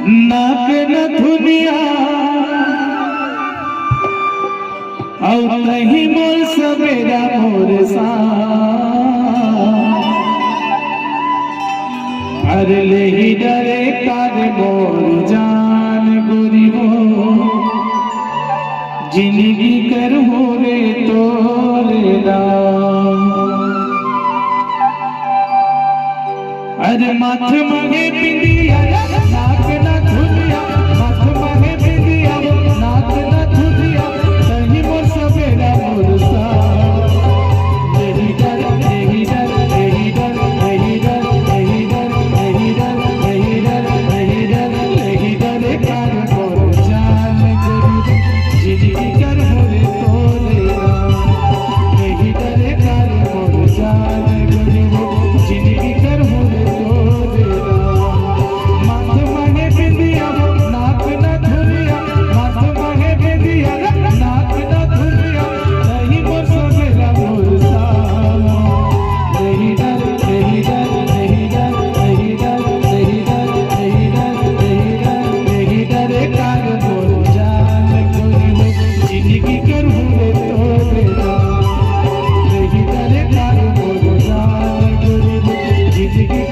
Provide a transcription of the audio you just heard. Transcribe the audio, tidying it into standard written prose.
नाक न धुनिया और नहीं मोर सवेरा मोर सा अरे ले ही डरे कार मोर जान गुरियो जिंदगी कर हो रे तोरे नाम अरे माथ मगे बिंदिया नाक न धुनिया माथ मगे बिंदिया नाक न धुनिया कहीं मोर सवेरा मोर सा यही डर यही डर यही डर यही डर यही डर यही डर यही डर यही डर यही डर कार मोर जान गुरु जिंदगी कर हो रे तोरे यही डर कार मोर जान गुरु जिंदगी कर हो रे जिंदगी